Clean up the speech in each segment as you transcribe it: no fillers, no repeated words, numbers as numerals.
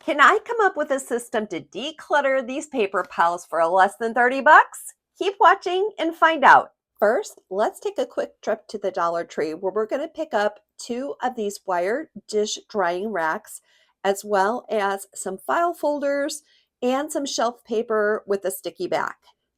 Can I come up with a system to declutter these paper piles for less than 30 bucks? Keep watching and find out. First, let's take a quick trip to the Dollar Tree where we're going to pick up 2 of these wire dish drying racks, as well as some file folders and some shelf paper with a sticky back.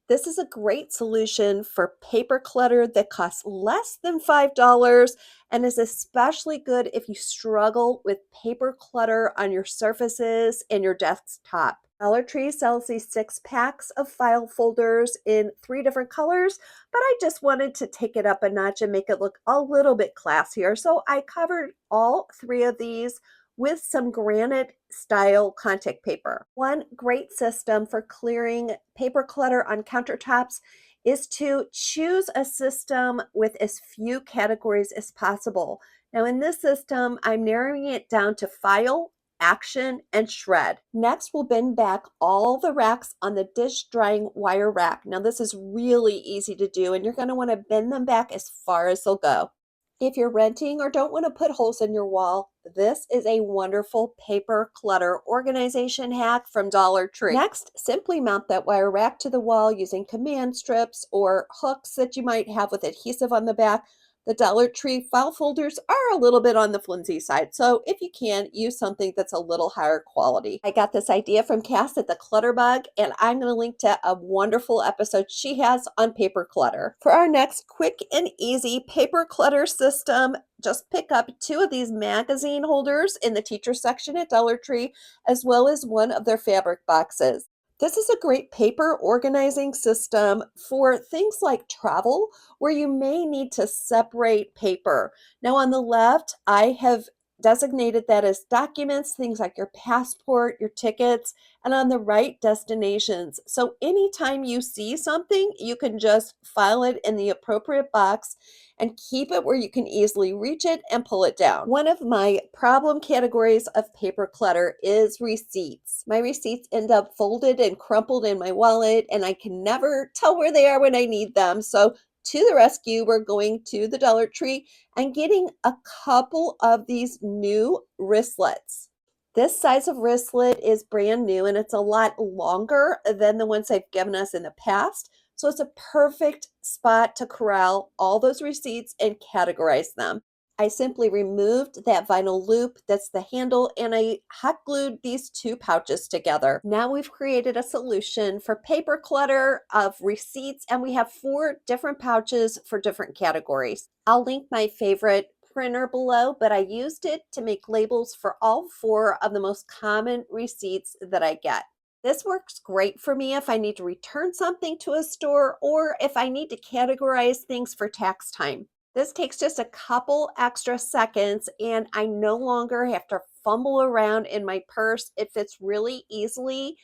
This is a great solution for paper clutter that costs less than $5 and is especially good if you struggle with paper clutter on your surfaces and your desktop. Dollar Tree sells these 6 packs of file folders in 3 different colors, but I just wanted to take it up a notch and make it look a little bit classier. So I covered all 3 of these with some granite style contact paper. One great system for clearing paper clutter on countertops is to choose a system with as few categories as possible. Now in this system, I'm narrowing it down to file, action, and shred. Next, we'll bin back all the racks on the dish drying wire rack. Now this is really easy to do, and you're going to want to bin them back as far as they'll go. If you're renting or don't want to put holes in your wall, this is a wonderful paper clutter organization hack from Dollar Tree. Next, simply mount that wire rack to the wall using command strips or hooks that you might have with adhesive on the back. The Dollar Tree file folders are a little bit on the flimsy side, so if you can, use something that's a little higher quality. I got this idea from Cass at the Clutter Bug, and I'm going to link to a wonderful episode she has on paper clutter. For our next quick and easy paper clutter system, just pick up 2 of these magazine holders in the teacher section at Dollar Tree, as well as one of their fabric boxes. This is a great paper organizing system for things like travel, where you may need to separate paper. Now on the left, I have designated that as documents, things like your passport, your tickets, and on the right, destinations. So anytime you see something, you can just file it in the appropriate box and keep it where you can easily reach it and pull it down. One of my problem categories of paper clutter is receipts. My receipts end up folded and crumpled in my wallet, and I can never tell where they are when I need them. So to the rescue, we're going to the Dollar Tree and getting a couple of these new wristlets. This size of wristlet is brand new, and it's a lot longer than the ones they've given us in the past. So it's a perfect spot to corral all those receipts and categorize them. I simply removed that vinyl loop that's the handle, and I hot glued these 2 pouches together. Now we've created a solution for paper clutter of receipts, and we have 4 different pouches for different categories. I'll link my favorite printer below, but I used it to make labels for all 4 of the most common receipts that I get. This works great for me if I need to return something to a store or if I need to categorize things for tax time. This takes just a couple extra seconds, and I no longer have to fumble around in my purse. It fits really easily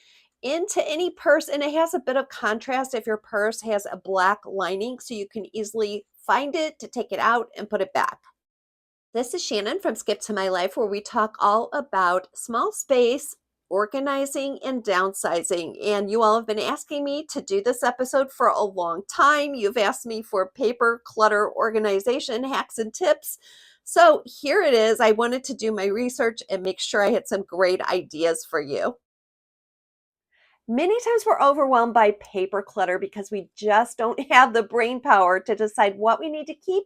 into any purse, and it has a bit of contrast if your purse has a black lining, so you can easily find it to take it out and put it back. This is Shannon from Skip to My Life, where we talk all about small space, organizing, and downsizing. And you all have been asking me to do this episode for a long time. You've asked me for paper clutter organization hacks and tips. So here it is. I wanted to do my research and make sure I had some great ideas for you. Many times we're overwhelmed by paper clutter because we just don't have the brain power to decide what we need to keep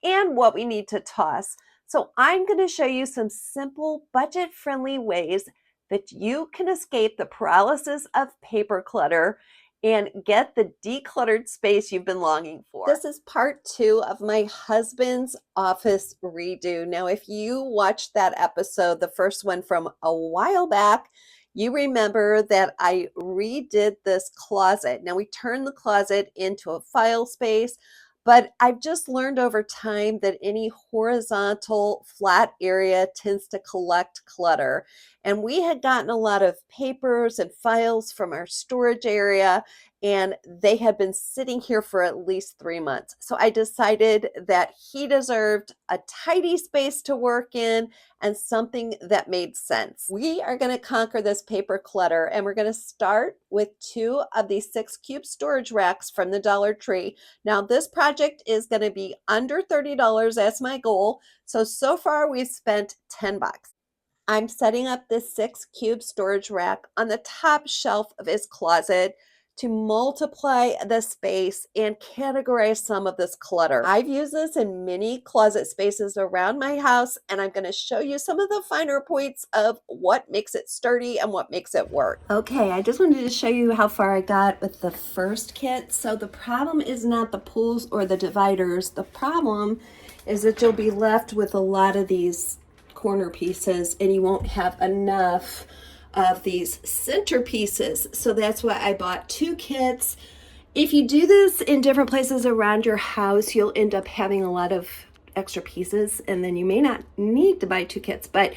and what we need to toss. So I'm going to show you some simple, budget-friendly ways that you can escape the paralysis of paper clutter and get the decluttered space you've been longing for. This is part 2 of my husband's office redo. Now, if you watched that episode, the first one from a while back, you remember that I redid this closet. Now we turned the closet into a file space, but I've just learned over time that any horizontal flat area tends to collect clutter. And we had gotten a lot of papers and files from our storage area, and they had been sitting here for at least 3 months. So I decided that he deserved a tidy space to work in and something that made sense. We are going to conquer this paper clutter, and we're going to start with 2 of these 6-cube storage racks from the Dollar Tree. Now this project is going to be under $30 as my goal. So far we've spent $10. I'm setting up this 6-cube storage rack on the top shelf of his closet to multiply the space and categorize some of this clutter. I've used this in many closet spaces around my house, and I'm going to show you some of the finer points of what makes it sturdy and what makes it work. Okay, I just wanted to show you how far I got with the first kit. So the problem is not the pulls or the dividers. The problem is that you'll be left with a lot of these corner pieces and you won't have enough of these center pieces. So that's why I bought 2 kits. If you do this in different places around your house, you'll end up having a lot of extra pieces, and then you may not need to buy 2 kits. But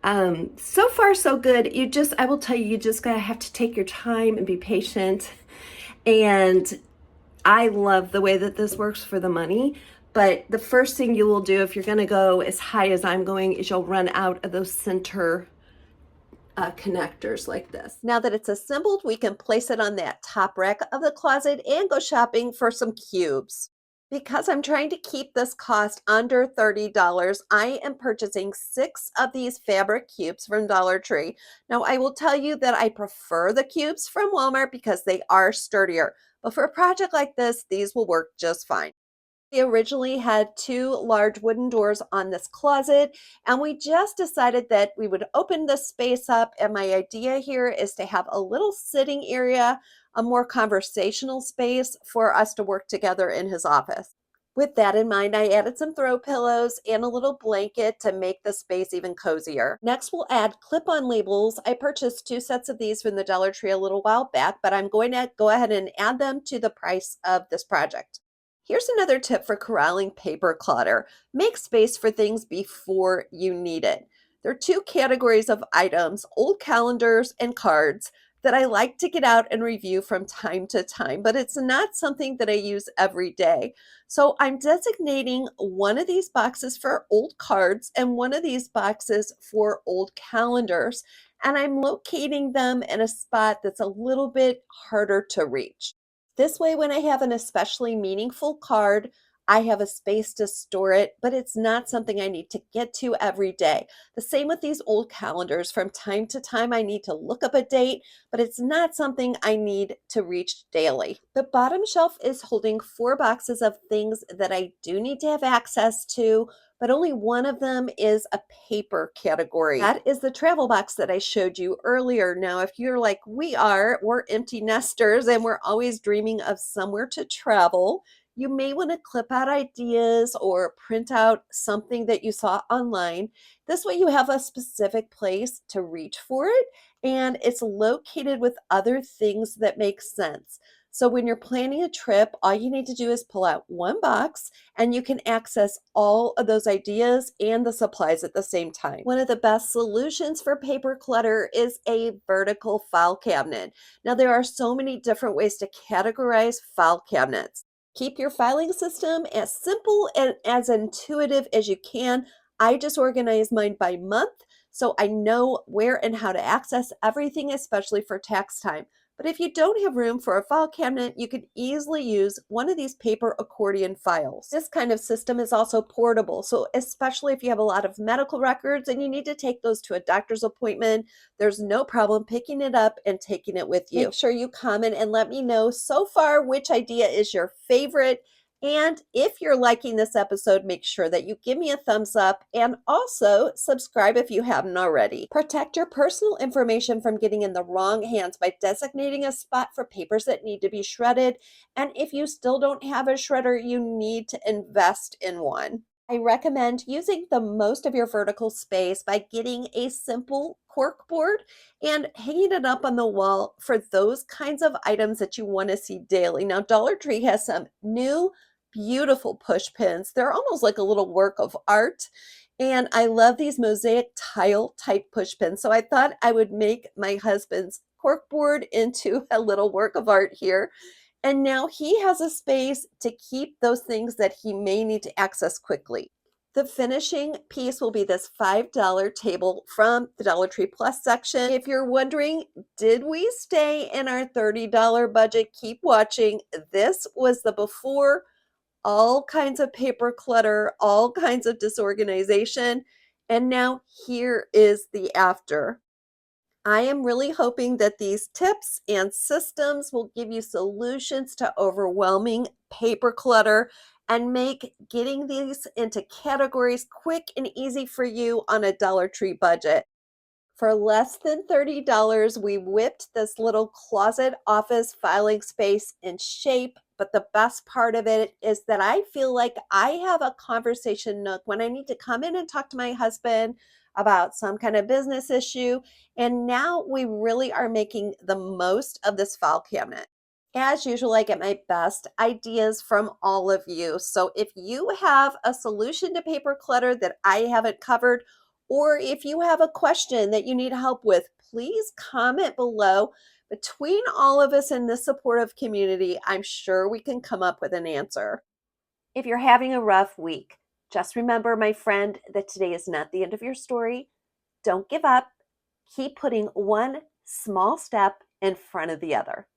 so far so good. I will tell you, you just gotta have to take your time and be patient. And I love the way that this works for the money. But the first thing you will do if you're gonna go as high as I'm going is you'll run out of those center connectors like this. Now that it's assembled, we can place it on that top rack of the closet and go shopping for some cubes. Because I'm trying to keep this cost under $30, I am purchasing 6 of these fabric cubes from Dollar Tree. Now, I will tell you that I prefer the cubes from Walmart because they are sturdier. But for a project like this, these will work just fine. We originally had 2 large wooden doors on this closet, and we just decided that we would open this space up. And my idea here is to have a little sitting area, a more conversational space for us to work together in his office. With that in mind, I added some throw pillows and a little blanket to make the space even cozier. Next, we'll add clip-on labels. I purchased 2 sets of these from the Dollar Tree a little while back, but I'm going to go ahead and add them to the price of this project. Here's another tip for corralling paper clutter. Make space for things before you need it. There are 2 categories of items, old calendars and cards, that I like to get out and review from time to time, but it's not something that I use every day. So I'm designating one of these boxes for old cards and one of these boxes for old calendars, and I'm locating them in a spot that's a little bit harder to reach. This way, when I have an especially meaningful card, I have a space to store it, but it's not something I need to get to every day. The same with these old calendars. From time to time, I need to look up a date, but it's not something I need to reach daily. The bottom shelf is holding 4 boxes of things that I do need to have access to, but only one of them is a paper category. That is the travel box that I showed you earlier. Now, if you're like we're empty nesters and we're always dreaming of somewhere to travel, you may want to clip out ideas or print out something that you saw online. This way you have a specific place to reach for it, and it's located with other things that make sense. So when you're planning a trip, all you need to do is pull out one box and you can access all of those ideas and the supplies at the same time. One of the best solutions for paper clutter is a vertical file cabinet. Now, there are so many different ways to categorize file cabinets. Keep your filing system as simple and as intuitive as you can. I just organize mine by month so I know where and how to access everything, especially for tax time. But if you don't have room for a file cabinet, you could easily use one of these paper accordion files. This kind of system is also portable, so especially if you have a lot of medical records and you need to take those to a doctor's appointment, there's no problem picking it up and taking it with you. Make sure you comment and let me know so far which idea is your favorite. And if you're liking this episode, make sure that you give me a thumbs up and also subscribe if you haven't already. Protect your personal information from getting in the wrong hands by designating a spot for papers that need to be shredded. And if you still don't have a shredder, you need to invest in one. I recommend using the most of your vertical space by getting a simple cork board and hanging it up on the wall for those kinds of items that you want to see daily. Now, Dollar Tree has some new beautiful push pins. They're almost like a little work of art. And I love these mosaic tile type push pins. So I thought I would make my husband's cork board into a little work of art here. And now he has a space to keep those things that he may need to access quickly. The finishing piece will be this $5 table from the Dollar Tree Plus section. If you're wondering, did we stay in our $30 budget? Keep watching. This was the before, all kinds of paper clutter, all kinds of disorganization. And now here is the after. I am really hoping that these tips and systems will give you solutions to overwhelming paper clutter and make getting these into categories quick and easy for you on a Dollar Tree budget. For less than $30, we whipped this little closet office filing space in shape. But the best part of it is that I feel like I have a conversation nook when I need to come in and talk to my husband about some kind of business issue. And now we really are making the most of this file cabinet. As usual, I get my best ideas from all of you. So if you have a solution to paper clutter that I haven't covered, or if you have a question that you need help with, please comment below. Between all of us in this supportive community, I'm sure we can come up with an answer. If you're having a rough week, just remember, my friend, that today is not the end of your story. Don't give up. Keep putting one small step in front of the other.